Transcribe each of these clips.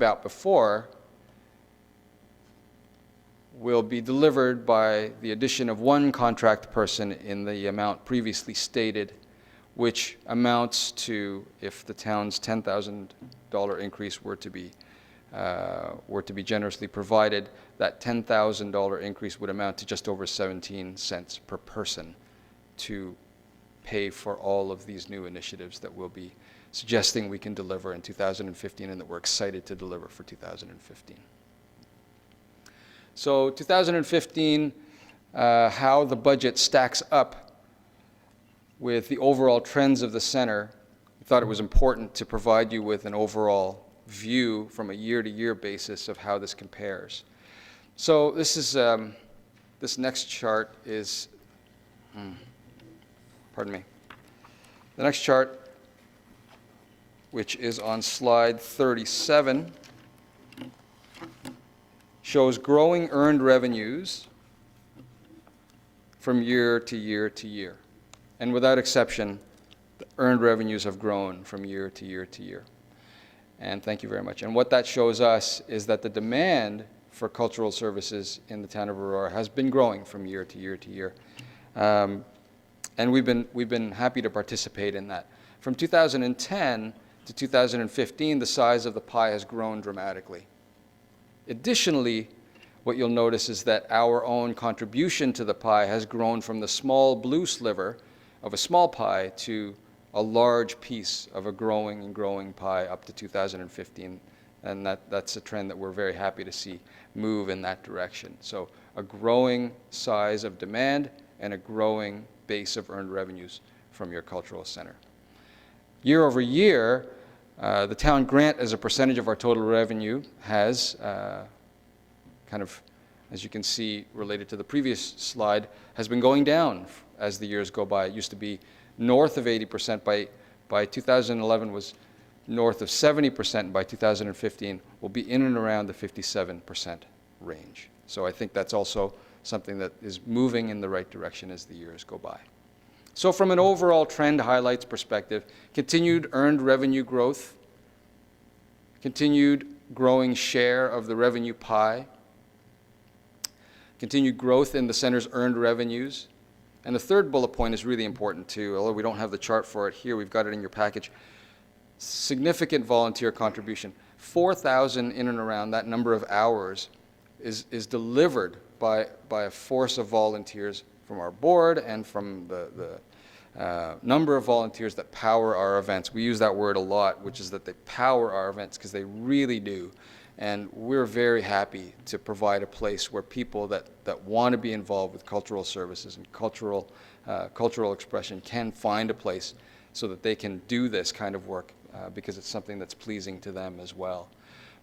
about before will be delivered by the addition of one contract person in the amount previously stated, which amounts to, if the town's $10,000 increase were to be generously provided, that $10,000 increase would amount to just over 17 cents per person to pay for all of these new initiatives that we'll be suggesting we can deliver in 2015 and that we're excited to deliver for 2015. So 2015, how the budget stacks up with the overall trends of the center, we thought it was important to provide you with an overall view from a year-to-year basis of how this compares. So this is this next chart is, pardon me. The next chart, which is on slide 37, shows growing earned revenues from year to year to year. And without exception, the earned revenues have grown from year to year to year. And thank you very much. And what that shows us is that the demand for cultural services in the town of Aurora has been growing from year to year to year. And we've been happy to participate in that. From 2010 to 2015, the size of the pie has grown dramatically. Additionally, what you'll notice is that our own contribution to the pie has grown from the small blue sliver of a small pie to a large piece of a growing and growing pie up to 2015. And that's a trend that we're very happy to see move in that direction. So a growing size of demand and a growing base of earned revenues from your cultural center. Year over year, the town grant as a percentage of our total revenue has kind of, as you can see related to the previous slide, has been going down as the years go by. It used to be north of 80%. By 2011 was north of 70%, and by 2015 will be in and around the 57% range. So I think that's also something that is moving in the right direction as the years go by. So from an overall trend highlights perspective, continued earned revenue growth, continued growing share of the revenue pie, continued growth in the center's earned revenues. And the third bullet point is really important too, although we don't have the chart for it here, we've got it in your package. Significant volunteer contribution. 4,000 in and around that number of hours is delivered by a force of volunteers from our board and from the number of volunteers that power our events. We use that word a lot, which is that they power our events, because they really do. And we're very happy to provide a place where people that want to be involved with cultural services and cultural expression can find a place so that they can do this kind of work because it's something that's pleasing to them as well.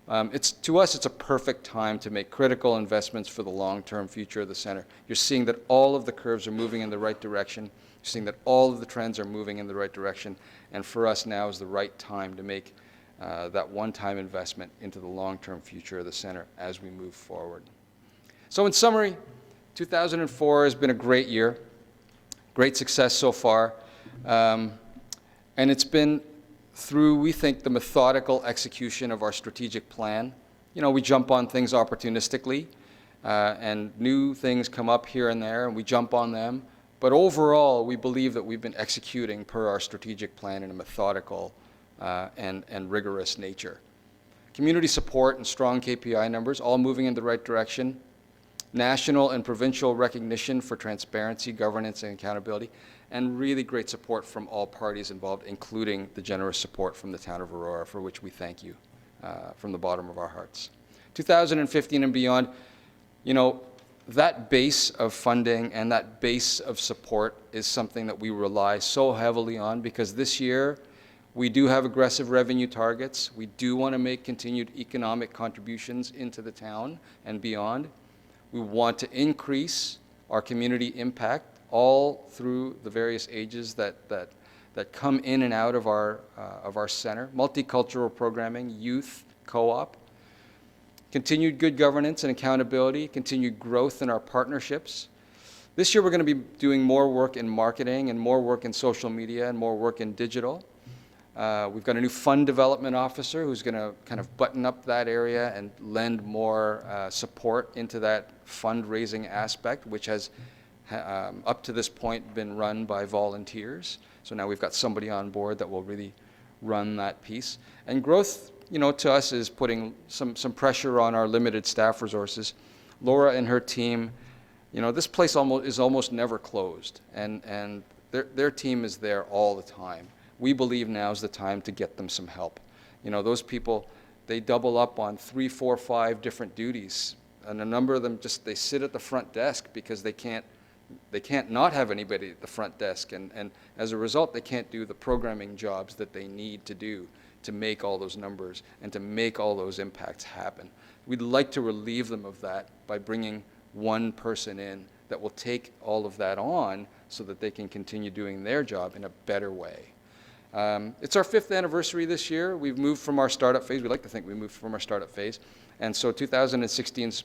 To us, it's a perfect time to make critical investments for the long-term future of the center. You're seeing that all of the curves are moving in the right direction. You're seeing that all of the trends are moving in the right direction. And for us now is the right time to make that one-time investment into the long-term future of the center as we move forward. So in summary, 2004 has been a great year, great success so far. And it's been through, we think, the methodical execution of our strategic plan. You know, we jump on things opportunistically, and new things come up here and there, and we jump on them. But overall, we believe that we've been executing per our strategic plan in a methodical and rigorous nature. Community support and strong KPI numbers, all moving in the right direction. National and provincial recognition for transparency, governance, and accountability, and really great support from all parties involved, including the generous support from the town of Aurora, for which we thank you from the bottom of our hearts. 2015 and beyond, you know, that base of funding and that base of support is something that we rely so heavily on, because this year we do have aggressive revenue targets. We do want to make continued economic contributions into the town and beyond. We want to increase our community impact all through the various ages that come in and out of our center. Multicultural programming, youth, co-op. Continued good governance and accountability, continued growth in our partnerships. This year we're going to be doing more work in marketing and more work in social media and more work in digital. We've got a new fund development officer who's going to kind of button up that area and lend more support into that fundraising aspect, which has up to this point been run by volunteers. So now we've got somebody on board that will really run that piece. And growth, to us is putting some pressure on our limited staff resources. Laura and her team, this place is almost never closed, and their team is there all the time. We believe now's the time to get them some help. Those people, they double up on 3, 4, 5 different duties, and a number of them they sit at the front desk because they can't not have anybody at the front desk, and as a result, they can't do the programming jobs that they need to do to make all those numbers and to make all those impacts happen. We'd like to relieve them of that by bringing one person in that will take all of that on so that they can continue doing their job in a better way. It's our 5th anniversary this year. We've moved from our startup phase. We like to think we moved from our startup phase. And so 2016's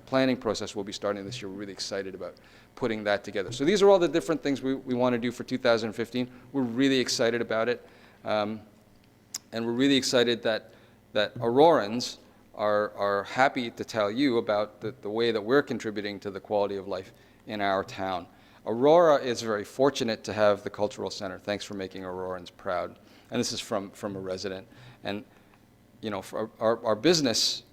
planning process will be starting this year. We're really excited about putting that together. So these are all the different things we want to do for 2015. We're really excited about it. And we're really excited that Aurorans are happy to tell you about the way that we're contributing to the quality of life in our town. Aurora is very fortunate to have the Cultural Center. Thanks for making Aurorans proud. And this is from a resident. And for our business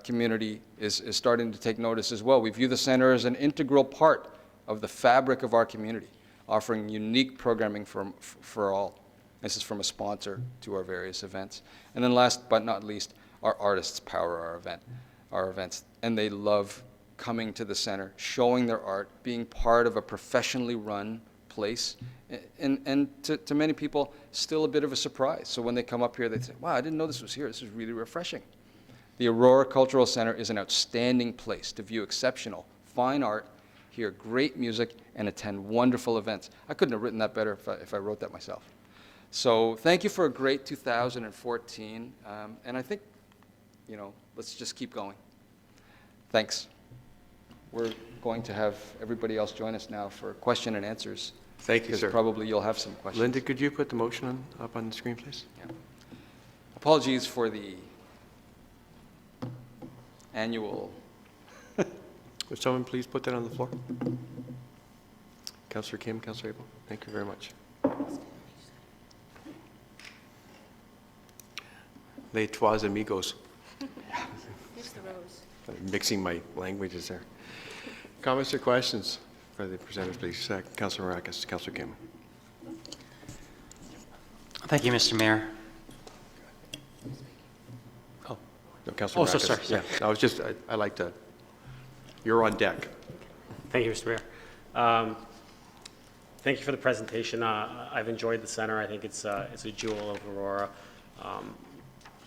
community is starting to take notice as well. We view the center as an integral part of the fabric of our community, offering unique programming for all. This is from a sponsor to our various events. And then last but not least, our artists power our events. And they love coming to the center, showing their art, being part of a professionally run place, and to many people, still a bit of a surprise. So when they come up here, they say, wow, I didn't know this was here. This is really refreshing. The Aurora Cultural Center is an outstanding place to view exceptional, fine art, hear great music, and attend wonderful events. I couldn't have written that better if I wrote that myself. So thank you for a great 2014, and I think, let's just keep going. Thanks. We're going to have everybody else join us now for question and answers. Thank you, sir. Because probably you'll have some questions. Linda, could you put the motion up on the screen, please? Yeah. Apologies for the annual. Would someone please put that on the floor? Councillor Kim, Councillor Abel, thank you very much. Les trois amigos. Here's the rose. I'm mixing my languages there. Comments or questions for the presenters, please? Councillor Maracas, Councillor Kim. Thank you, Mr. Mayor. Oh, no, Councillor Maracas. Sorry. Yeah, I was just, I like to, you're on deck. Thank you, Mr. Mayor. Thank you for the presentation. I've enjoyed the center. I think it's a jewel of Aurora.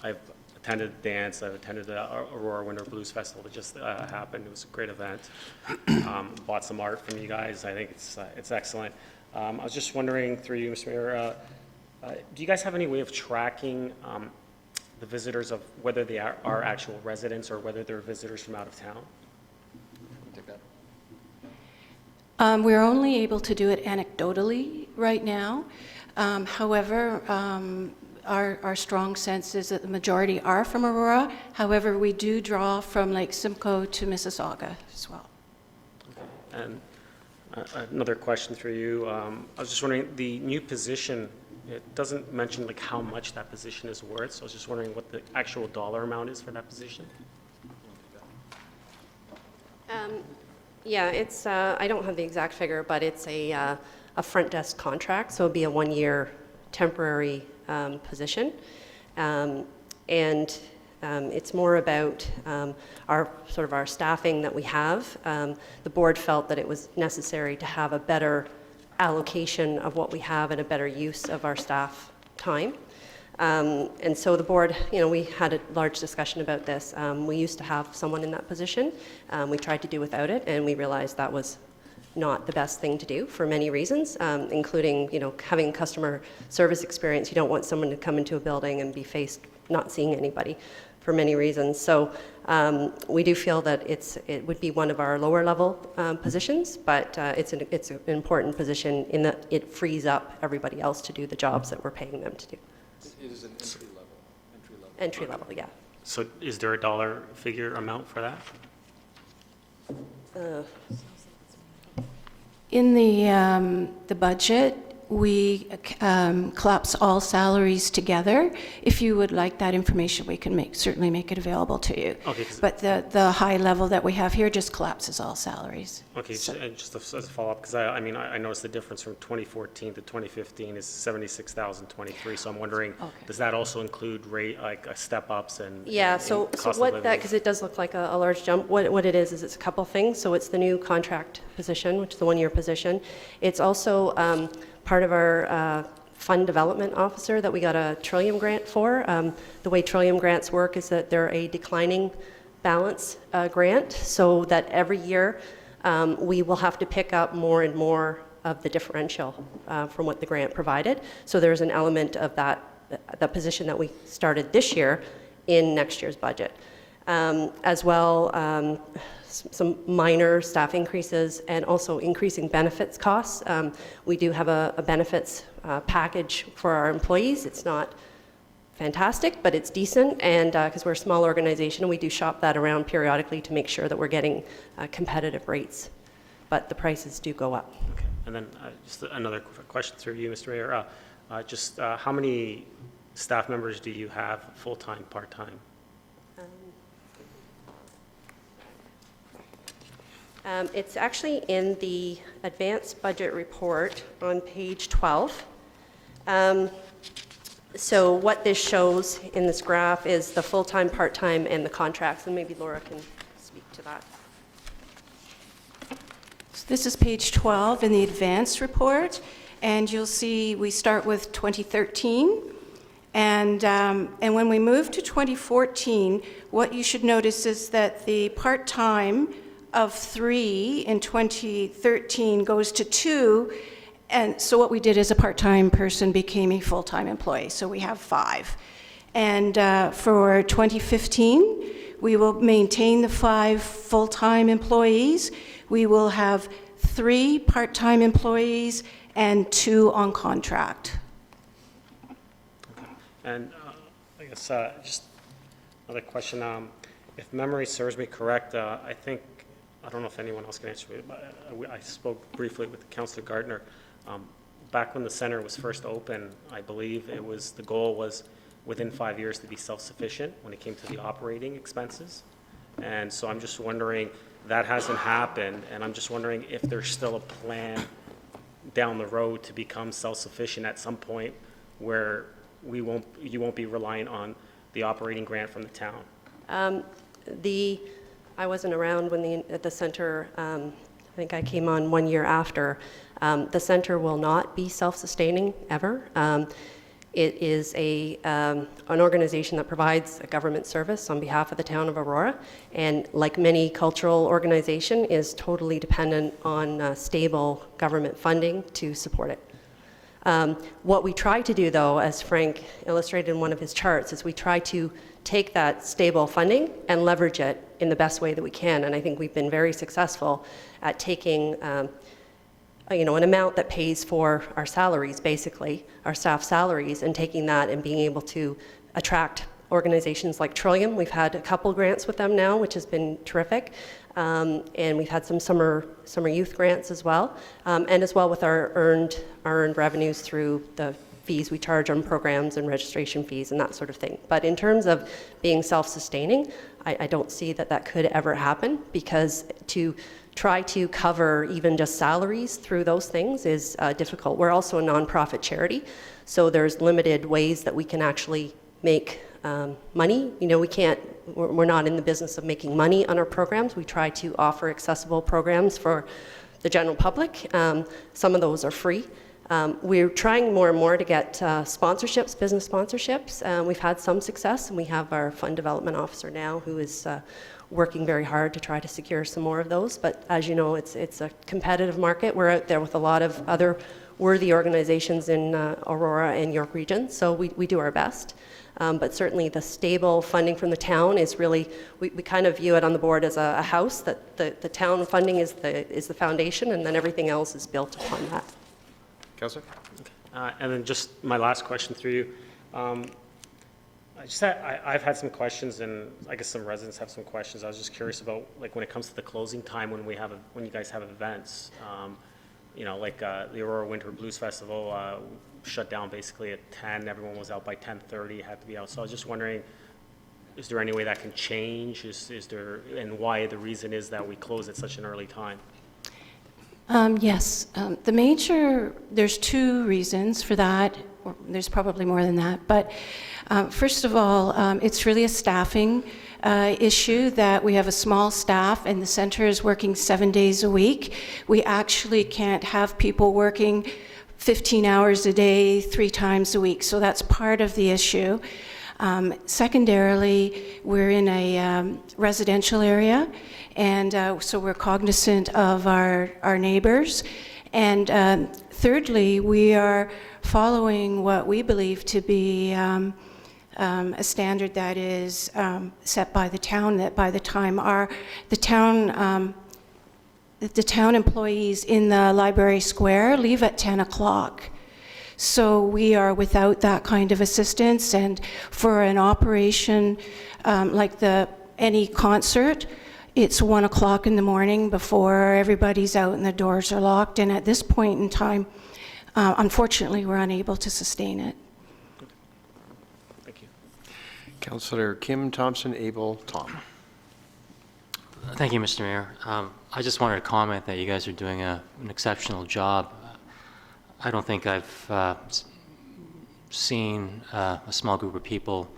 I've attended the dance. I've attended the Aurora Winter Blues Festival that just happened. It was a great event. Bought some art from you guys. I think it's excellent. I was just wondering through you, Mr. Mayor, do you guys have any way of tracking the visitors, of whether they are actual residents or whether they're visitors from out of town? Take that. We're only able to do it anecdotally right now. However, our strong sense is that the majority are from Aurora. However, we do draw from Lake Simcoe to Mississauga as well. Okay. And another question for you. I was just wondering, the new position, it doesn't mention like how much that position is worth. So I was just wondering what the actual dollar amount is for that position. Yeah, it's, I don't have the exact figure, but it's a front desk contract, so it'll be a 1-year temporary position. It's more about our staffing that we have. The board felt that it was necessary to have a better allocation of what we have and a better use of our staff time. And so the board, we had a large discussion about this. We used to have someone in that position. We tried to do without it, and we realized that was not the best thing to do for many reasons, including, having customer service experience. You don't want someone to come into a building and be faced not seeing anybody for many reasons. So we do feel that it would be one of our lower level positions, but it's an important position in that it frees up everybody else to do the jobs that we're paying them to do. It is an entry level. Entry level, yeah. So is there a dollar figure amount for that? In the budget, we collapse all salaries together. If you would like that information, we can certainly make it available to you. Okay, 'cause- But the high level that we have here just collapses all salaries. Okay, just as a follow-up, because I mean, I noticed the difference from 2014 to 2015 is 76,023, so I'm wondering, Okay. does that also include rate, like step-ups and? Yeah, and so cost of what living? that, because it does look like a large jump, what it is it's a couple things. So it's the new contract position, which is the one-year position. It's also part of our fund development officer that we got a Trillium grant for. The way Trillium grants work is that they're a declining balance grant, so that every year we will have to pick up more and more of the differential from what the grant provided. So there's an element of that, the position that we started this year in next year's budget. As well, some minor staff increases and also increasing benefits costs. We do have a benefits package for our employees. It's not fantastic, but it's decent, and because we're a small organization, we do shop that around periodically to make sure that we're getting competitive rates, but the prices do go up. Okay. And then just another question through you, Mr. Mayor. Just how many staff members do you have, full-time, part-time? It's actually in the advanced budget report on page 12. So what this shows in this graph is the full-time, part-time, and the contracts, and maybe Laura can speak to that. So this is page 12 in the advanced report, and you'll see we start with 2013. And when we move to 2014, what you should notice is that the part-time of 3 in 2013 goes to 2, and so what we did is a part-time person became a full-time employee, so we have 5. And for 2015, we will maintain the 5 full-time employees. We will have 3 part-time employees and 2 on contract. And I guess just another question. If memory serves me correct, I think, I don't know if anyone else can answer me, but I spoke briefly with Councillor Gardner. Back when the center was first open, I believe the goal was within 5 years to be self-sufficient when it came to the operating expenses. And so I'm just wondering, that hasn't happened, and I'm just wondering if there's still a plan down the road to become self-sufficient at some point where you won't be reliant on the operating grant from the town. I wasn't around when at the center, I think I came on 1 year after. The center will not be self-sustaining ever. It is an organization that provides a government service on behalf of the town of Aurora, and like many cultural organization, is totally dependent on stable government funding to support it. What we try to do, though, as Frank illustrated in one of his charts, is we try to take that stable funding and leverage it in the best way that we can. And I think we've been very successful at taking an amount that pays for our salaries, basically, our staff salaries, and taking that and being able to attract organizations like Trillium. We've had a couple grants with them now, which has been terrific. And we've had some summer youth grants as well, and as well with our earned revenues through the fees we charge on programs and registration fees and that sort of thing. But in terms of being self-sustaining, I don't see that could ever happen, because to try to cover even just salaries through those things is difficult. We're also a nonprofit charity, so there's limited ways that we can actually make money. We're not in the business of making money on our programs. We try to offer accessible programs for the general public. Some of those are free. We're trying more and more to get sponsorships, business sponsorships. We've had some success, and we have our fund development officer now who is working very hard to try to secure some more of those. But as you know, it's a competitive market. We're out there with a lot of other worthy organizations in Aurora and York region, so we do our best. But certainly the stable funding from the town is really, we kind of view it on the board as a house, that the town funding is the foundation, and then everything else is built upon that. Councillor? And then just my last question through you. I've had some questions, and I guess some residents have some questions. I was just curious about, like, when it comes to the closing time when when you guys have events, like the Aurora Winter Blues Festival shut down basically at 10. Everyone was out by 10:30, had to be out. So I was just wondering, is there any way that can change? Is there, and why the reason is that we close at such an early time? Yes, there's two reasons for that, or there's probably more than that, but first of all, it's really a staffing issue that we have a small staff and the center is working 7 days a week. We actually can't have people working 15 hours a day, 3 times a week, so that's part of the issue. Secondarily, we're in a residential area, and so we're cognizant of our neighbors. And thirdly, we are following what we believe to be a standard that is set by the town, that by the time the town employees in the library square leave at 10 o'clock. So we are without that kind of assistance, and for an operation like any concert, it's 1 o'clock in the morning before everybody's out and the doors are locked, and at this point in time, unfortunately, we're unable to sustain it. Thank you. Councillor Kim Thompson, Abel, Tom. Thank you, Mr. Mayor. I just wanted to comment that you guys are doing an exceptional job. I don't think I've seen a small group of people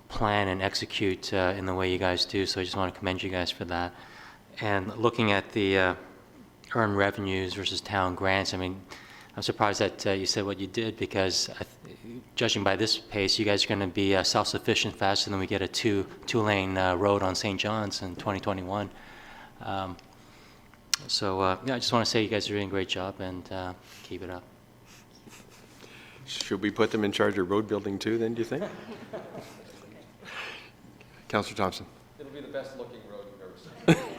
plan and execute in the way you guys do, so I just want to commend you guys for that. And looking at the earned revenues versus town grants, I mean, I'm surprised that you said what you did, because judging by this pace, you guys are going to be self-sufficient faster than we get a two-lane road on St. John's in 2021. Yeah, I just want to say you guys are doing a great job, and keep it up. Should we put them in charge of road building too, then, do you think? Councillor Thompson. It'll be the best looking road you've ever seen.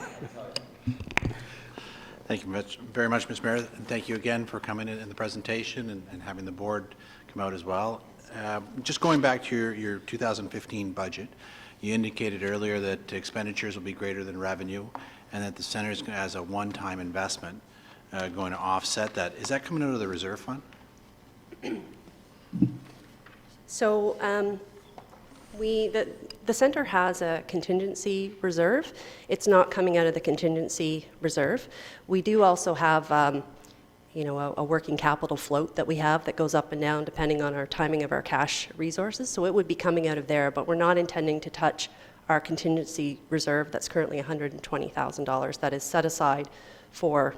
Thank you very much, Mr. Mayor, and thank you again for coming in the presentation and having the board come out as well. Just going back to your 2015 budget, you indicated earlier that expenditures will be greater than revenue, and that the center is, as a one-time investment, going to offset that. Is that coming out of the reserve fund? So the center has a contingency reserve. It's not coming out of the contingency reserve. We do also have a working capital float that we have that goes up and down depending on our timing of our cash resources. So it would be coming out of there, but we're not intending to touch our contingency reserve that's currently $120,000 that is set aside for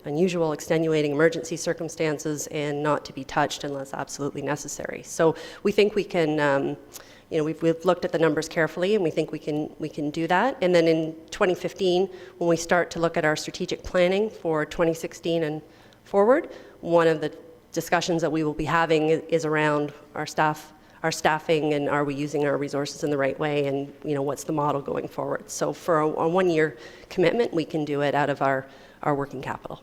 unusual, extenuating emergency circumstances and not to be touched unless absolutely necessary. So we think we can, we've looked at the numbers carefully, and we think we can do that. And then in 2015, when we start to look at our strategic planning for 2016 and forward, one of the discussions that we will be having is around our staffing, and are we using our resources in the right way, and what's the model going forward. So for a 1-year commitment, we can do it out of our working capital.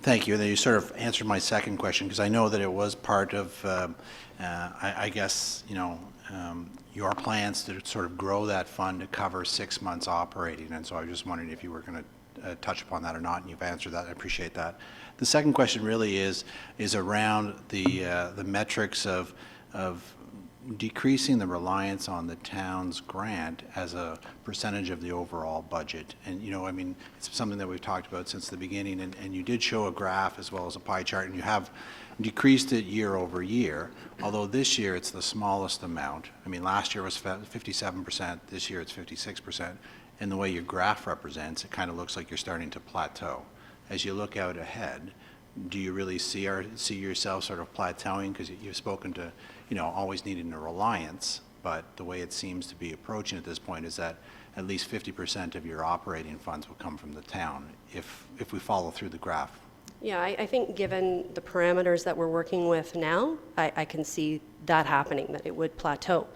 Thank you. You sort of answered my second question, because I know that it was part of, I guess, your plans to sort of grow that fund to cover 6 months operating. And so I was just wondering if you were going to touch upon that or not, and you've answered that. I appreciate that. The second question really is around the metrics of decreasing the reliance on the town's grant as a percentage of the overall budget. And, I mean, it's something that we've talked about since the beginning, and you did show a graph as well as a pie chart, and you have decreased it year over year, although this year it's the smallest amount. I mean, last year was 57%, this year it's 56%, and the way your graph represents, it kind of looks like you're starting to plateau. As you look out ahead, do you really see yourself sort of plateauing? Because you've spoken to, always needing a reliance, but the way it seems to be approaching at this point is that at least 50% of your operating funds will come from the town if we follow through the graph. Yeah, I think given the parameters that we're working with now, I can see that happening, that it would plateau.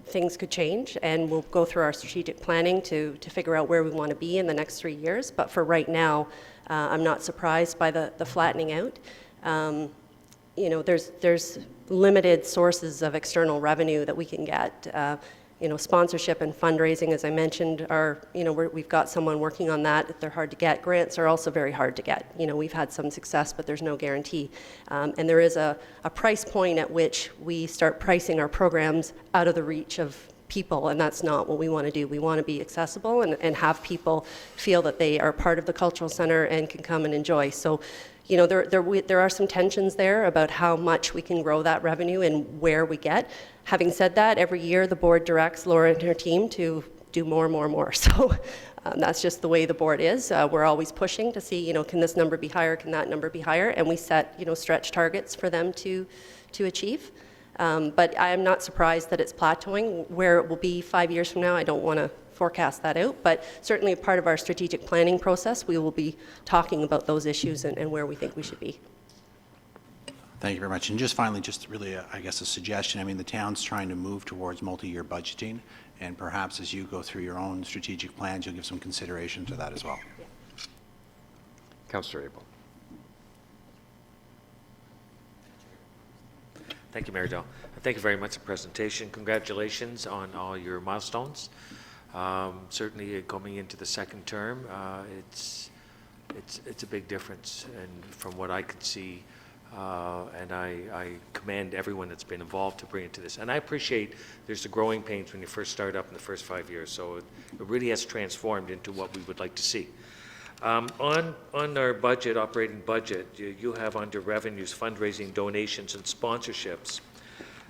Things could change, and we'll go through our strategic planning to figure out where we want to be in the next 3 years. But for right now, I'm not surprised by the flattening out. You know, there's limited sources of external revenue that we can get. You know, sponsorship and fundraising, as I mentioned, are, you know, we've got someone working on that. They're hard to get. Grants are also very hard to get. You know, we've had some success, but there's no guarantee. And there is a price point at which we start pricing our programs out of the reach of people, and that's not what we want to do. We want to be accessible and have people feel that they are part of the cultural center and can come and enjoy. So, you know, there are some tensions there about how much we can grow that revenue and where we get. Having said that, every year the board directs Laura and her team to do more and more and more. So that's just the way the board is. We're always pushing to see, you know, can this number be higher, can that number be higher? And we set, you know, stretch targets for them to achieve. But I am not surprised that it's plateauing. Where it will be 5 years from now, I don't want to forecast that out, but certainly a part of our strategic planning process, we will be talking about those issues and where we think we should be. Thank you very much. And just finally, just really, I guess, a suggestion. I mean, the town's trying to move towards multi-year budgeting, and perhaps as you go through your own strategic plans, you'll give some consideration to that as well. Councillor Abel. Thank you, Mayor Dell. Thank you very much for the presentation. Congratulations on all your milestones. Certainly coming into the second term, it's a big difference, and from what I could see, and I commend everyone that's been involved to bring it to this. And I appreciate there's the growing pains when you first start up in the first 5 years, so it really has transformed into what we would like to see. On our budget, operating budget, you have under revenues, fundraising, donations, and sponsorships.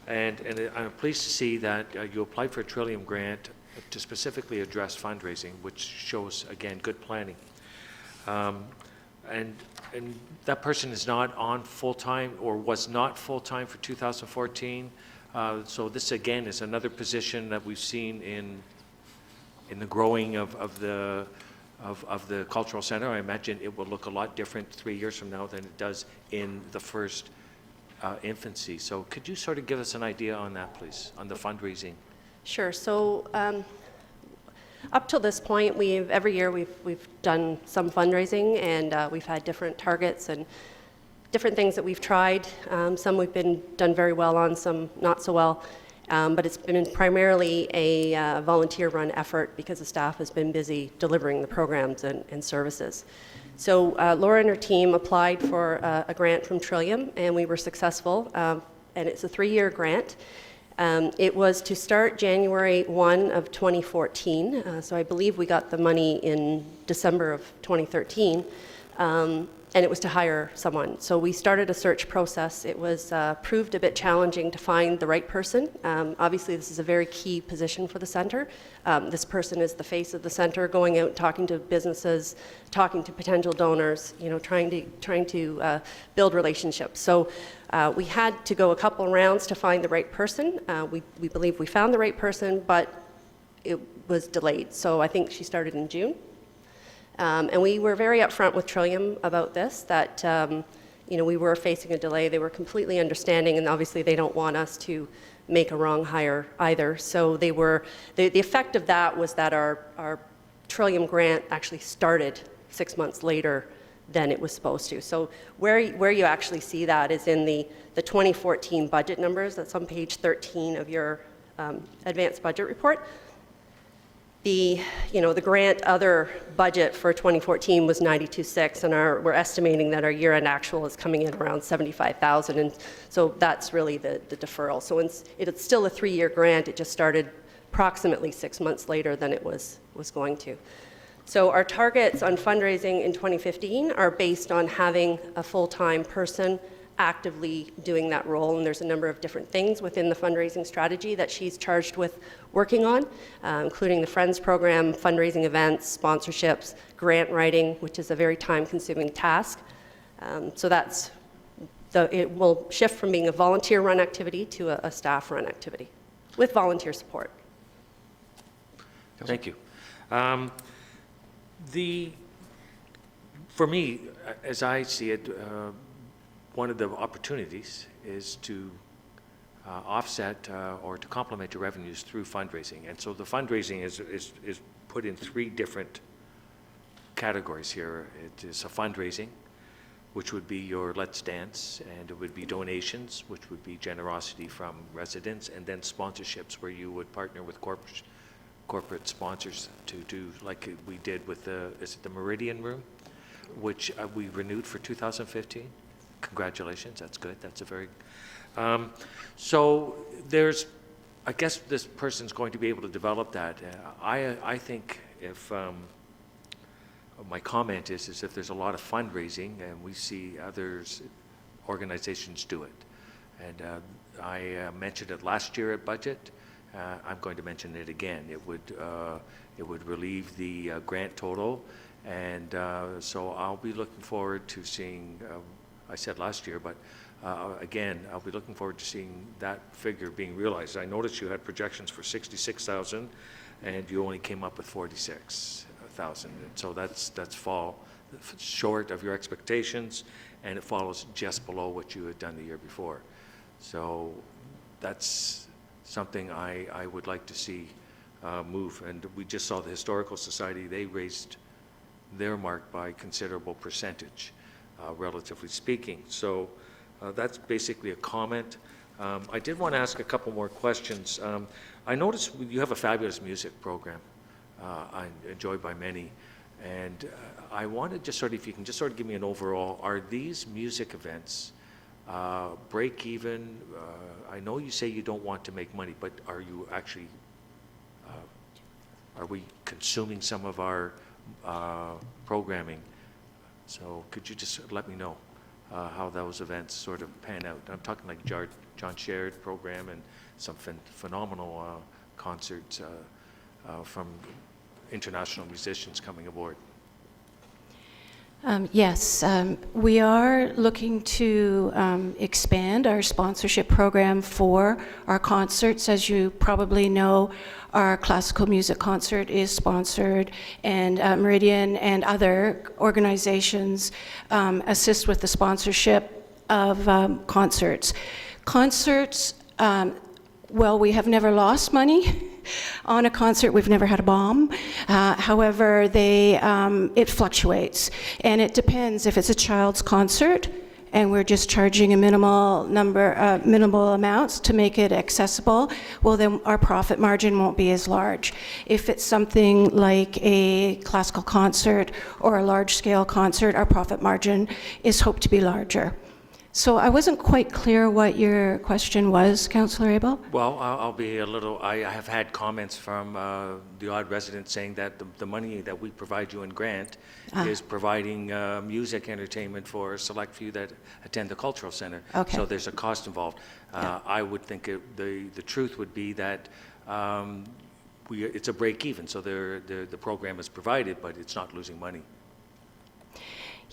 And I'm pleased to see that you applied for a Trillium grant to specifically address fundraising, which shows, again, good planning. And that person is not on full-time or was not full-time for 2014. So this, again, is another position that we've seen in the growing of the cultural center. I imagine it will look a lot different 3 years from now than it does in the first infancy. So could you sort of give us an idea on that, please, on the fundraising? Sure. So up till this point, every year we've done some fundraising, and we've had different targets and different things that we've tried. Some we've done very well on, some not so well. But it's been primarily a volunteer-run effort because the staff has been busy delivering the programs and services. So Laura and her team applied for a grant from Trillium, and we were successful. And it's a 3-year grant. It was to start January 1 of 2014. So I believe we got the money in December of 2013. And it was to hire someone. So we started a search process. It was proved a bit challenging to find the right person. Obviously, this is a very key position for the center. This person is the face of the center, going out, talking to businesses, talking to potential donors, you know, trying to build relationships. So we had to go a couple rounds to find the right person. We believe we found the right person, but it was delayed. So I think she started in June. And we were very upfront with Trillium about this, that you know, we were facing a delay. They were completely understanding, and obviously they don't want us to make a wrong hire either. So they were, the effect of that was that our Trillium grant actually started 6 months later than it was supposed to. So where you actually see that is in the 2014 budget numbers. That's on page 13 of your advanced budget report. The grant other budget for 2014 was 92.6, and we're estimating that our year-end actual is coming in around 75,000, and so that's really the deferral. So it's still a 3-year grant. It just started approximately 6 months later than it was going to. So our targets on fundraising in 2015 are based on having a full-time person actively doing that role, and there's a number of different things within the fundraising strategy that she's charged with working on, including the Friends program, fundraising events, sponsorships, grant writing, which is a very time-consuming task. So it will shift from being a volunteer-run activity to a staff-run activity with volunteer support. Thank you. For me, as I see it, one of the opportunities is to offset or to complement your revenues through fundraising. And so the fundraising is put in 3 different categories here. It is a fundraising, which would be your Let's Dance, and it would be donations, which would be generosity from residents, and then sponsorships, where you would partner with corporate sponsors to do, like we did with is it the Meridian Room, which we renewed for 2015. Congratulations, that's good, that's a very, so there's, I guess this person's going to be able to develop that. I think if, my comment is if there's a lot of fundraising and we see others, organizations do it. And I mentioned it last year at budget. I'm going to mention it again. It would relieve the grant total, and so I'll be looking forward to seeing. I said last year, but again, I'll be looking forward to seeing that figure being realized. I noticed you had projections for 66,000, and you only came up with 46,000. So that's fall short of your expectations, and it follows just below what you had done the year before. So that's something I would like to see move. And we just saw the Historical Society, they raised their mark by considerable percentage, relatively speaking. So that's basically a comment. I did want to ask a couple more questions. I noticed you have a fabulous music program, enjoyed by many. And I wanted just sort of, if you can just sort of give me an overall, are these music events break even? I know you say you don't want to make money, but are you actually, are we consuming some of our programming? So could you just let me know how those events sort of pan out? I'm talking like John Sherrod program and some phenomenal concerts from international musicians coming aboard. Yes, we are looking to expand our sponsorship program for our concerts. As you probably know, our classical music concert is sponsored, and Meridian and other organizations assist with the sponsorship of concerts. Concerts, well, we have never lost money. On a concert, we've never had a bomb. However, it fluctuates, and it depends. If it's a child's concert, and we're just charging a minimal amounts to make it accessible, well, then our profit margin won't be as large. If it's something like a classical concert or a large-scale concert, our profit margin is hoped to be larger. So I wasn't quite clear what your question was, Councillor Abel. Well, I'll be a little, I have had comments from the odd residents saying that the money that we provide you in grant is providing music entertainment for a select few that attend the cultural center. Okay. So there's a cost involved. Yeah. I would think the truth would be that it's a break even, so the program is provided, but it's not losing money.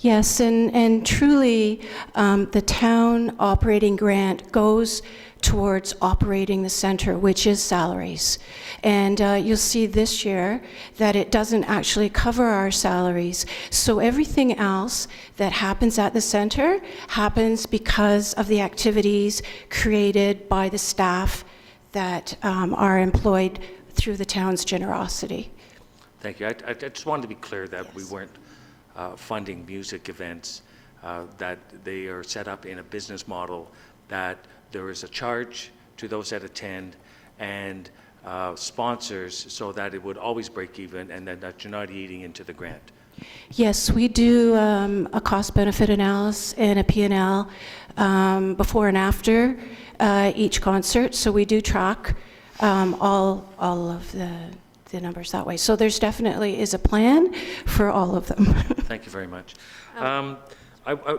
Yes, and truly, the town operating grant goes towards operating the center, which is salaries. And you'll see this year that it doesn't actually cover our salaries. So everything else that happens at the center happens because of the activities created by the staff that are employed through the town's generosity. Thank you. I just wanted to be clear that we weren't funding music events, that they are set up in a business model, that there is a charge to those that attend and sponsors, so that it would always break even, and that you're not eating into the grant. Yes, we do a cost-benefit analysis and a P&L before and after each concert, so we do track all of the numbers that way. So there's definitely is a plan for all of them. Thank you very much.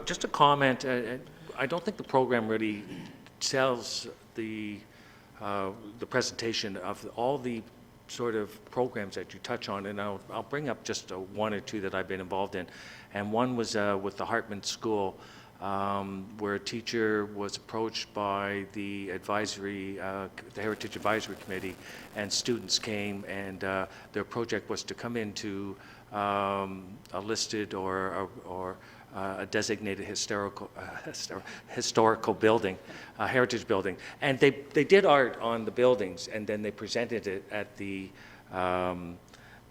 Just a comment, I don't think the program really tells the presentation of all the sort of programs that you touch on, and I'll bring up just one or two that I've been involved in. And one was with the Hartman School, where a teacher was approached by the Heritage Advisory Committee, and students came, and their project was to come into a listed or a designated historical building, a heritage building, and they did art on the buildings, and then they presented it at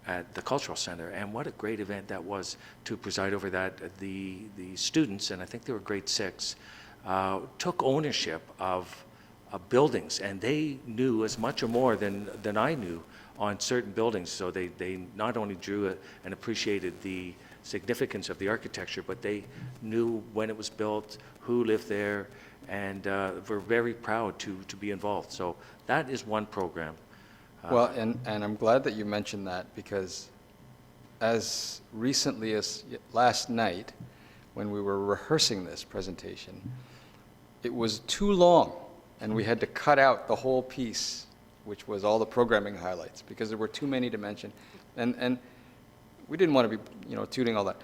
at the Cultural Center. And what a great event that was to preside over that. The students, and I think they were grade 6, took ownership of buildings, and they knew as much or more than I knew on certain buildings. So they not only drew and appreciated the significance of the architecture, but they knew when it was built, who lived there, and were very proud to be involved. So that is one program. Well, and I'm glad that you mentioned that, because as recently as last night, when we were rehearsing this presentation, it was too long, and we had to cut out the whole piece, which was all the programming highlights, because there were too many to mention. And we didn't want to be, tooting all that.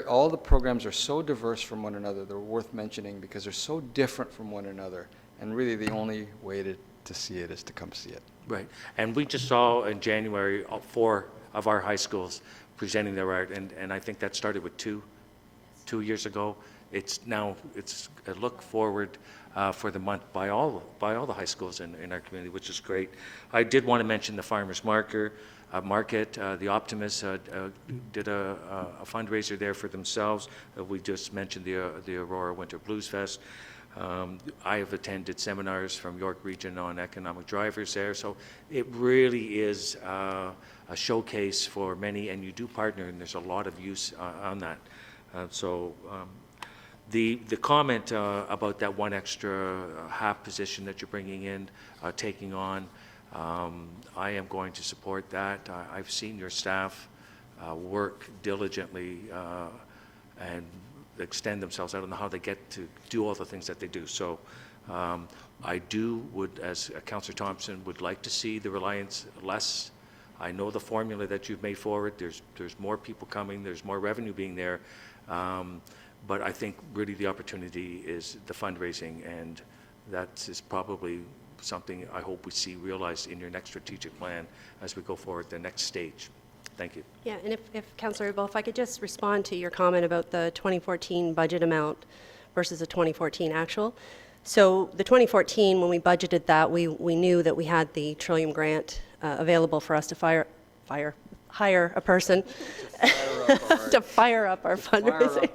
All the programs are so diverse from one another, they're worth mentioning because they're so different from one another, and really the only way to see it is to come see it. Right. And we just saw in January 4 of our high schools presenting their art, and I think that started with two years ago. It's a look forward for the month by all the high schools in our community, which is great. I did want to mention the Farmers Market. The Optimists did a fundraiser there for themselves. We just mentioned the Aurora Winter Blues Fest. I have attended seminars from York Region on economic drivers there, so it really is a showcase for many, and you do partner, and there's a lot of use on that. The comment about that one extra half position that you're bringing in, taking on, I am going to support that. I've seen your staff work diligently and extend themselves. I don't know how they get to do all the things that they do. So I would, as Councillor Thompson, would like to see the reliance less. I know the formula that you've made forward. There's more people coming. There's more revenue being there. But I think really the opportunity is the fundraising, and that is probably something I hope we see realized in your next strategic plan as we go forward the next stage. Thank you. Yeah, and if Councillor Abel, if I could just respond to your comment about the 2014 budget amount versus the 2014 actual. So the 2014, when we budgeted that, we knew that we had the Trillium grant available for us to hire a person to fire up our fundraising.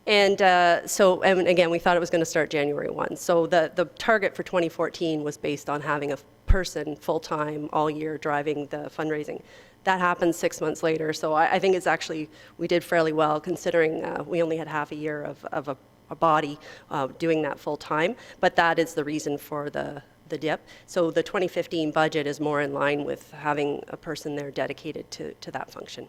And again, we thought it was going to start January 1. So the target for 2014 was based on having a person full-time all year driving the fundraising. That happened 6 months later. So I think it's actually, we did fairly well considering we only had half a year of a body doing that full-time. But that is the reason for the dip. So the 2015 budget is more in line with having a person there dedicated to that function.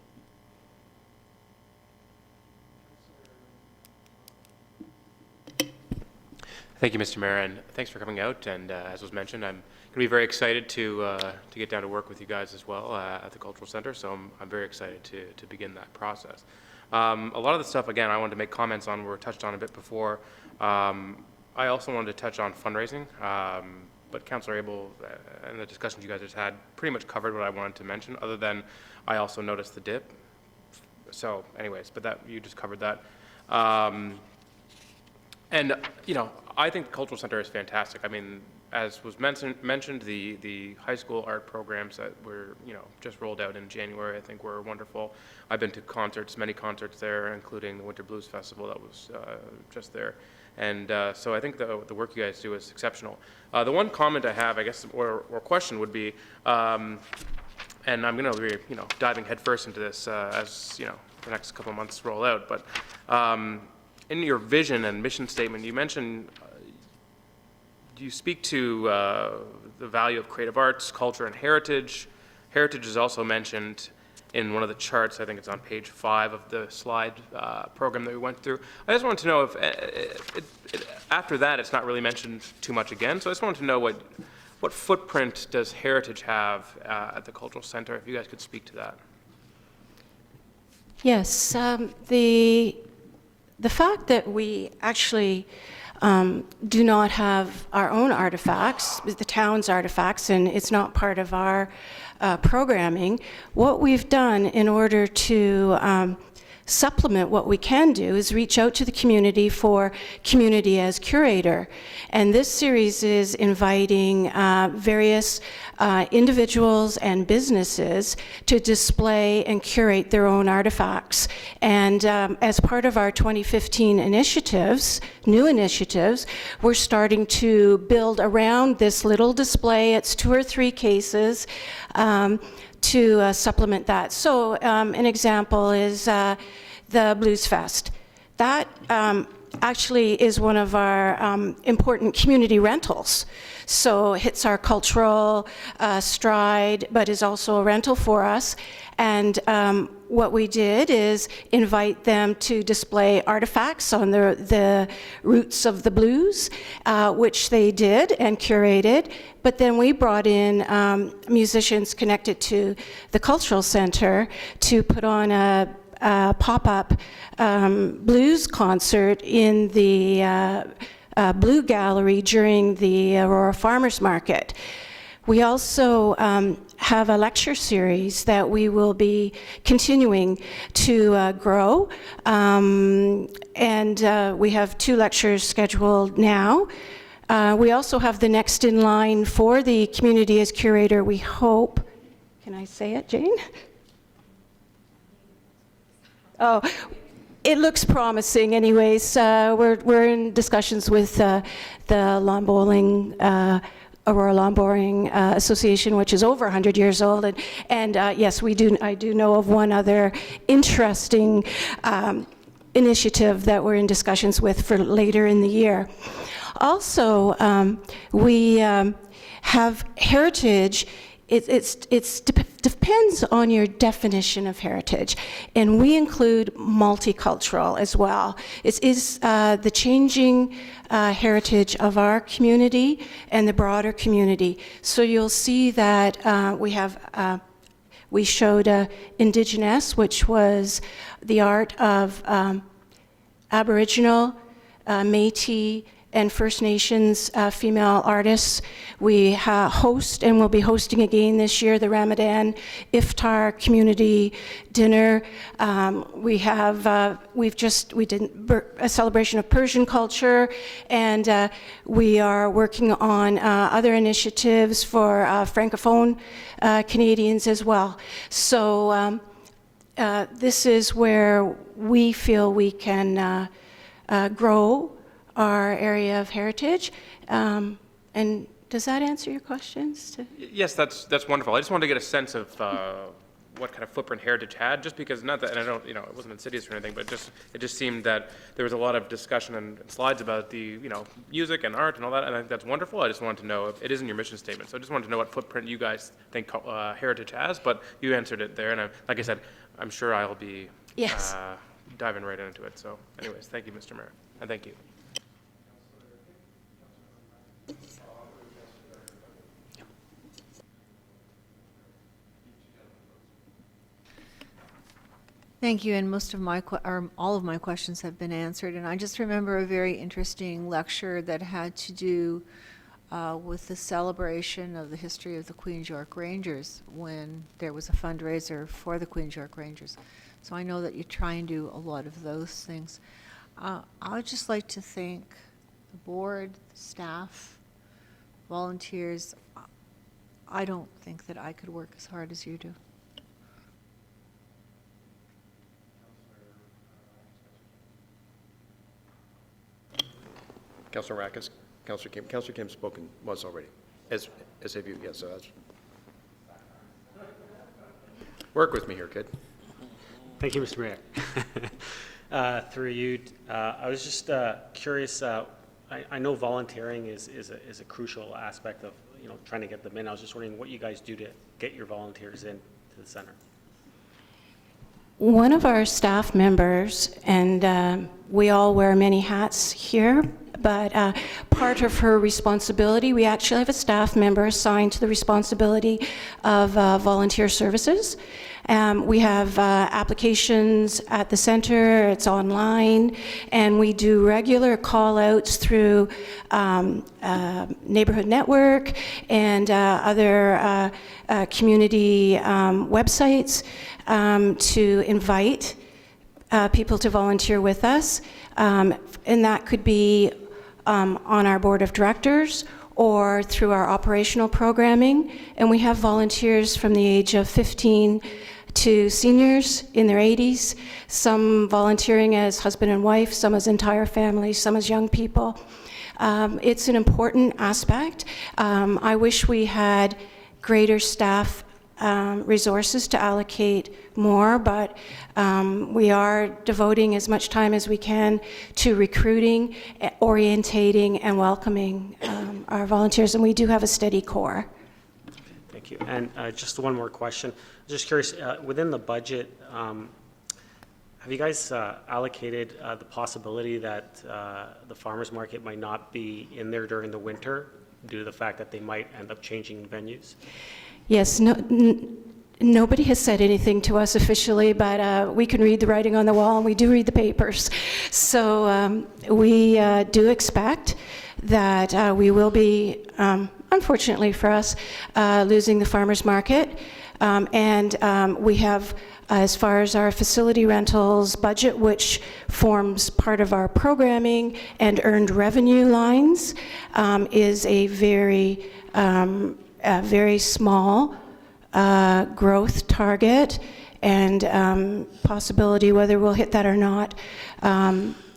Thank you, Mr. Mayor, and thanks for coming out. And as was mentioned, I'm going to be very excited to get down to work with you guys as well at the Cultural Center. So I'm very excited to begin that process. A lot of the stuff, again, I wanted to make comments on were touched on a bit before. I also wanted to touch on fundraising, but Councillor Abel and the discussions you guys just had pretty much covered what I wanted to mention, other than I also noticed the dip. So anyways, but you just covered that. And, I think the Cultural Center is fantastic. I mean, as was mentioned, the high school art programs that were, just rolled out in January, I think were wonderful. I've been to many concerts there, including the Winter Blues Festival that was just there. And so I think the work you guys do is exceptional. The one comment I have, I guess, or question would be, and I'm going to be, diving headfirst into this as, the next couple of months roll out, but in your vision and mission statement, you mentioned, you speak to the value of creative arts, culture, and heritage. Heritage is also mentioned in one of the charts. I think it's on page 5 of the slide program that we went through. I just wanted to know if, after that, it's not really mentioned too much again. So I just wanted to know what footprint does heritage have at the Cultural Center, if you guys could speak to that. Yes, the fact that we actually do not have our own artifacts, the town's artifacts, and it's not part of our programming, what we've done in order to supplement, what we can do is reach out to the community for community as curator. And this series is inviting various individuals and businesses to display and curate their own artifacts. And as part of our 2015 initiatives, new initiatives, we're starting to build around this little display. It's 2 or 3 cases to supplement that. So an example is the Blues Fest. That actually is one of our important community rentals. So it hits our cultural stride, but is also a rental for us. And what we did is invite them to display artifacts on the roots of the blues, which they did and curated. But then we brought in musicians connected to the cultural center to put on a pop-up blues concert in the Blue Gallery during the Aurora Farmers Market. We also have a lecture series that we will be continuing to grow, and we have 2 lectures scheduled now. We also have the next in line for the community as curator, we hope. Can I say it, Jane? Oh, it looks promising anyways. We're in discussions with the lawn bowling, Aurora Lawn Bowling Association, which is over 100 years old. And yes, I do know of one other interesting initiative that we're in discussions with for later in the year. Also, we have heritage. It depends on your definition of heritage, and we include multicultural as well. It is the changing heritage of our community and the broader community. So you'll see that we showed Indigenous, which was the art of Aboriginal, Métis, and First Nations female artists. We host and will be hosting again this year the Ramadan Iftar community dinner. We did a celebration of Persian culture, and we are working on other initiatives for Francophone Canadians as well. So this is where we feel we can grow our area of heritage. And does that answer your questions? Yes, that's wonderful. I just wanted to get a sense of what kind of footprint heritage had, just because, not that, and I don't, it wasn't insidious or anything, but it just seemed that there was a lot of discussion and slides about the, music and art and all that, and I think that's wonderful. I just wanted to know, if it is in your mission statement, so I just wanted to know what footprint you guys think heritage has, but you answered it there, and like I said, I'm sure I'll be diving right into it. So anyways, thank you, Mr. Mayor, and thank you. Thank you, and all of my questions have been answered. And I just remember a very interesting lecture that had to do with the celebration of the history of the Queen's York Rangers when there was a fundraiser for the Queen's York Rangers. So I know that you try and do a lot of those things. I would just like to thank the board, the staff, volunteers. I don't think that I could work as hard as you do. Councilor Rackus, Councilor Kim spoken was already, as have you, yes, so that's. Work with me here, kid. Thank you, Mr. Mayor. Through you, I was just curious. I know volunteering is a crucial aspect of trying to get them in. I was just wondering what you guys do to get your volunteers in to the center. One of our staff members, and we all wear many hats here, but part of her responsibility, we actually have a staff member assigned to the responsibility of volunteer services. We have applications at the center, it's online, and we do regular call-outs through Neighborhood Network and other community websites to invite people to volunteer with us, and that could be on our board of directors or through our operational programming. And we have volunteers from the age of 15 to seniors in their 80s, some volunteering as husband and wife, some as entire families, some as young people. It's an important aspect. I wish we had greater staff resources to allocate more, but we are devoting as much time as we can to recruiting, orientating, and welcoming our volunteers, and we do have a steady core. Thank you. And just one more question. Just curious, within the budget, have you guys allocated the possibility that the farmers market might not be in there during the winter due to the fact that they might end up changing venues? Yes, nobody has said anything to us officially, but we can read the writing on the wall, and we do read the papers. So we do expect that we will be, unfortunately for us, losing the farmers market. And we have, as far as our facility rentals budget, which forms part of our programming and earned revenue lines, is a very small growth target, and possibility whether we'll hit that or not.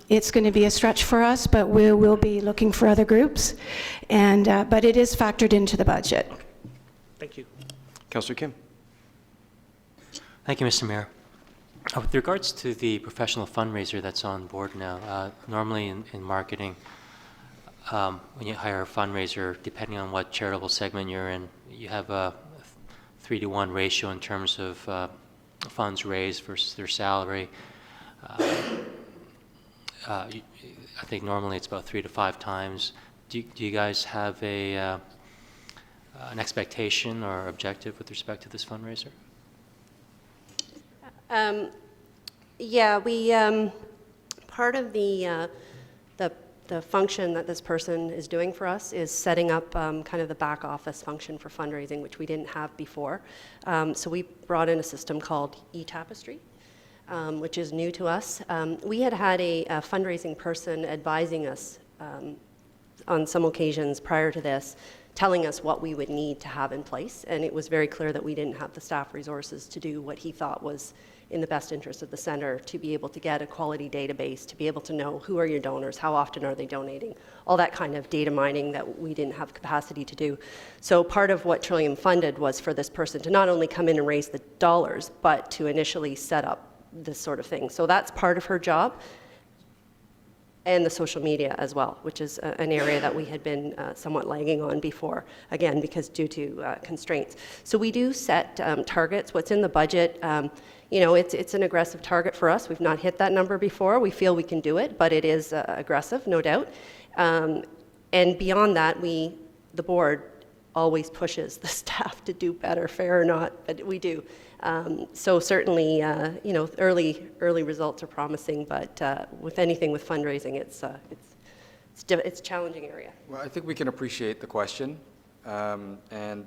It's going to be a stretch for us, but we will be looking for other groups, and but it is factored into the budget. Thank you. Councillor Kim. Thank you, Mr. Mayor. With regards to the professional fundraiser that's on board now, normally in marketing, when you hire a fundraiser, depending on what charitable segment you're in, you have a 3-to-1 ratio in terms of funds raised versus their salary. I think normally it's about 3 to 5 times. Do you guys have an expectation or objective with respect to this fundraiser? Yeah, we part of the function that this person is doing for us is setting up kind of the back office function for fundraising, which we didn't have before. So we brought in a system called eTapestry, which is new to us. We had a fundraising person advising us on some occasions prior to this, telling us what we would need to have in place, and it was very clear that we didn't have the staff resources to do what he thought was in the best interest of the center, to be able to get a quality database, to be able to know who are your donors, how often are they donating, all that kind of data mining that we didn't have capacity to do. So part of what Trillium funded was for this person to not only come in and raise the dollars, but to initially set up this sort of thing. So that's part of her job, and the social media as well, which is an area that we had been somewhat lagging on before, again, because due to constraints. So we do set targets. What's in the budget, you know, it's an aggressive target for us. We've not hit that number before. We feel we can do it, but it is aggressive, no doubt. And beyond that, the board always pushes the staff to do better, fair or not, but we do. So certainly, you know, early results are promising, but with anything with fundraising, it's a challenging area. Well, I think we can appreciate the question, and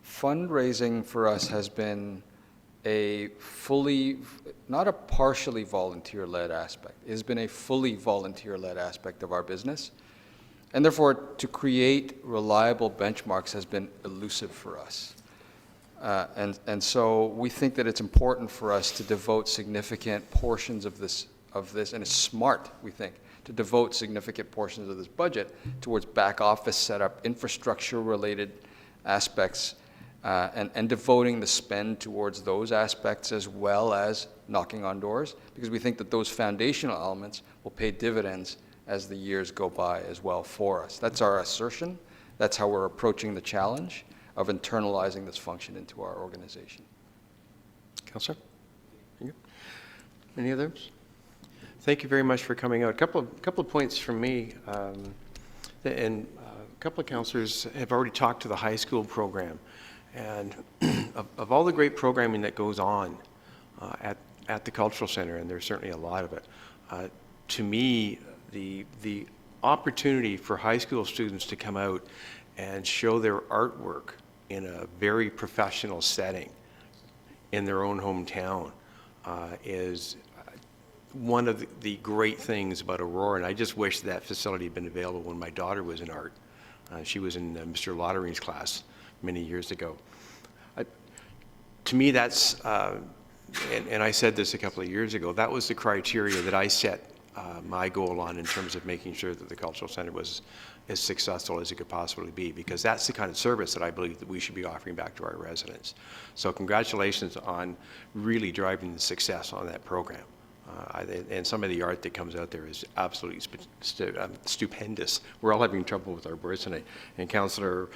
fundraising for us has been a fully, not a partially volunteer-led aspect. It has been a fully volunteer-led aspect of our business. And therefore, to create reliable benchmarks has been elusive for us. And so we think that it's important for us to devote significant portions of this, and it's smart, we think, to devote significant portions of this budget towards back office setup, infrastructure-related aspects, and devoting the spend towards those aspects as well as knocking on doors, because we think that those foundational elements will pay dividends as the years go by as well for us. That's our assertion. That's how we're approaching the challenge of internalizing this function into our organization. Councillor? Any others? Thank you very much for coming out. A couple of points from me, and a couple of councillors have already talked to the high school program, and of all the great programming that goes on at the Cultural Centre, and there's certainly a lot of it, to me, the opportunity for high school students to come out and show their artwork in a very professional setting in their own hometown is one of the great things about Aurora, and I just wish that facility had been available when my daughter was in art. She was in Mr. Lottering's class many years ago. To me, that's, and I said this a couple of years ago, that was the criteria that I set my goal on in terms of making sure that the cultural center was as successful as it could possibly be, because that's the kind of service that I believe that we should be offering back to our residents. So congratulations on really driving the success on that program. And some of the art that comes out there is absolutely stupendous. We're all having trouble with our words tonight. And Councillor,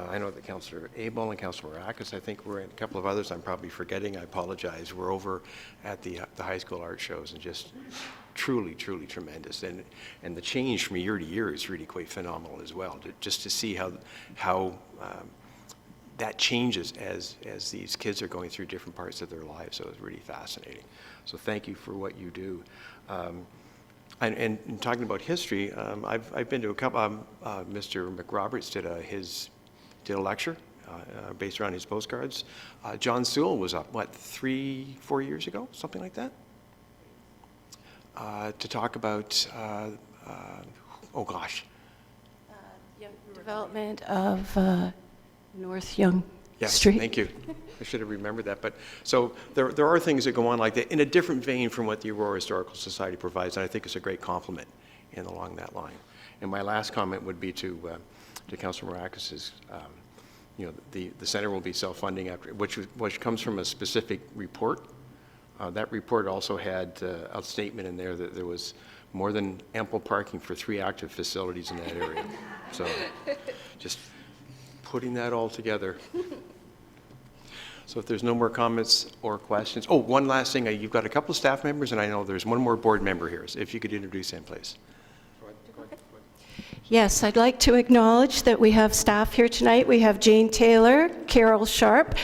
I know that Councillor Abel and Councillor Marakis, I think we're in a couple of others I'm probably forgetting. I apologize. We're over at the high school art shows and just truly, truly tremendous. And the change from year to year is really quite phenomenal as well. Just to see how that changes as these kids are going through different parts of their lives. So it's really fascinating. So thank you for what you do. And talking about history, I've been to a couple. Mr. McRoberts did a lecture based around his postcards. John Sewell was up, what, 3-4 years ago, something like that, to talk about. Oh gosh. Development of North Yonge Yes, Street. thank you. I should have remembered that. But so there are things that go on like that in a different vein from what the Aurora Historical Society provides, and I think it's a great compliment along that line. And my last comment would be to Councillor Marakis, you know, the center will be self-funding after, which comes from a specific report. That report also had a statement in there that there was more than ample parking for 3 active facilities in that area. So just putting that all together. So if there's no more comments or questions. Oh, one last thing. You've got a couple of staff members, and I know there's one more board member here. So if you could introduce him, please. Yes, I'd like to acknowledge that we have staff here tonight. We have Jane Taylor, Carol Sharp,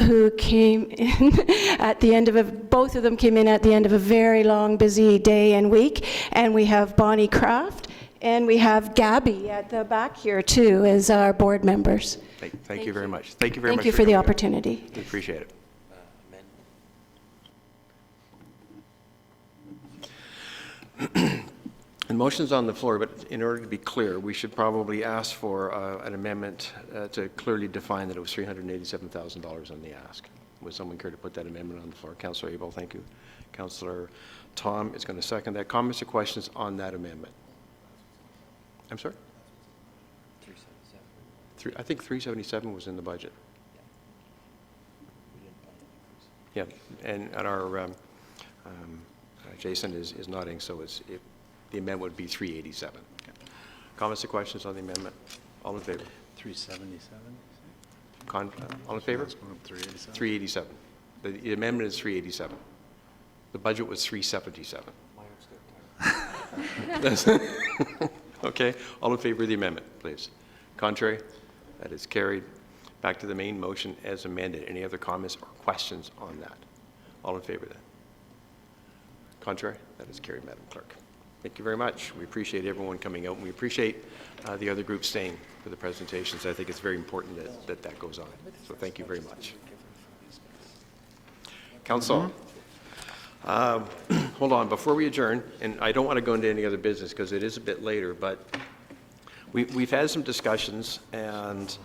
who came in at the end of both of them came in at the end of a very long, busy day and week. And we have Bonnie Kraft, and we have Gabby at the back here too as our board members. Thank you very much. Thank you very much. Thank you for the opportunity. We appreciate it. And motion's on the floor, but in order to be clear, we should probably ask for an amendment to clearly define that it was $387,000 on the ask. Would someone care to put that amendment on the floor? Councillor Abel, thank you. Councillor Tom is going to second that. Comments or questions on that amendment? I'm sorry? 377. I think 377 was in the budget. Yeah, and our Jason is nodding, so the amendment would be 387. Okay. Comments or questions on the amendment? All in favor? 377? All in favor? 387. 387. The amendment is 387. The budget was 377. Okay, all in favor of the amendment, please. Contrary? That is carried. Back to the main motion as amended. Any other comments or questions on that? All in favor of that? Contrary? That is carried, Madam Clerk. Thank you very much. We appreciate everyone coming out, and we appreciate the other groups staying for the presentations. I think it's very important that goes on. So thank you very much. Council, hold on. Before we adjourn, and I don't want to go into any other business because it is a bit later, but we've had some discussions, and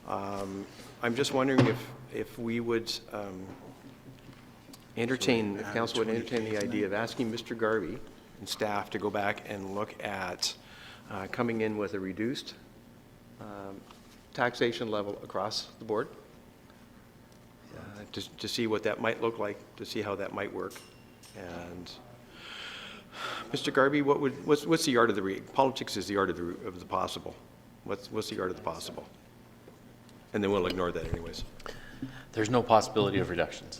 I'm just wondering if we would entertain, if council would entertain the idea of asking Mr. Garvey and staff to go back and look at coming in with a reduced taxation level across the board, to see what that might look like, to see how that might work. And Mr. Garvey, what's the art of the politics is the art of the possible. What's the art of the possible? And then we'll ignore that anyways. There's no possibility of reductions.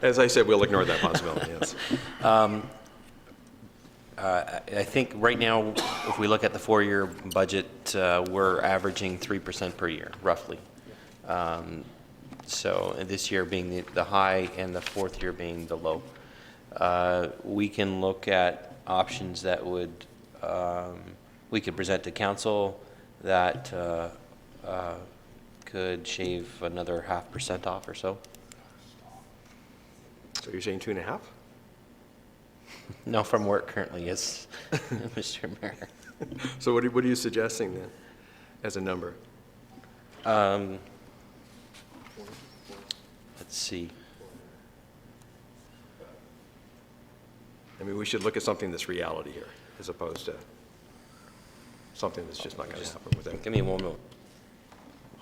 As I said, we'll ignore that possibility, yes. I think right now, if we look at the 4-year budget, we're averaging 3% per year, roughly. So this year being the high and the 4th year being the low. We can look at options that would, we could present to council that could shave another 0.5% off or so. So you're saying 2.5? No, from where it currently is, Mr. Mayor. So what are you suggesting then, as a number? Let's see. I mean, we should look at something that's reality here, as opposed to something that's just not going to happen without Give me one moment.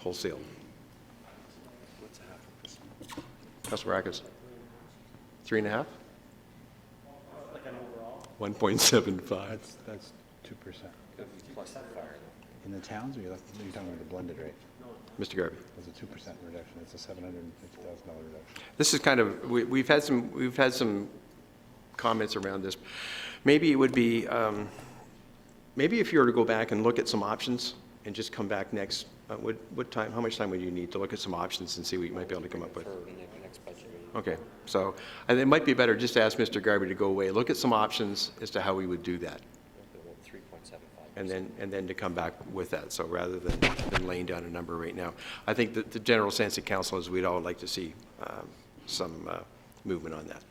wholesale. Councilor Maracus? 3.5? 1.75. That's 2%. In the towns, or you're talking about the blended rate? Mr. Garvey? That's a 2% reduction, it's a $750,000 reduction. This is kind of, we've had some comments around this. Maybe it would be, maybe if you were to go back and look at some options and just come back next, what time, how much time would you need to look at some options and see what you might be able to come up with? Okay, so and it might be better just to ask Mr. Garvey to go away, look at some options as to how we would do that. And then to come back with that, so rather than laying down a number right now. I think that the general sense of council is we'd all like to see some movement on that.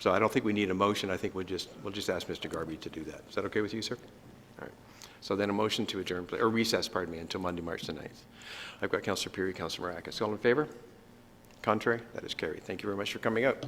So I don't think we need a motion, I think we'll just ask Mr. Garvey to do that. Is that okay with you, sir? All right. So then a motion to adjourn, or recess, pardon me, until Monday, March the 9th. I've got Councillor Peary, Councillor Maracus. All in favor? Contrary? That is carried. Thank you very much for coming out.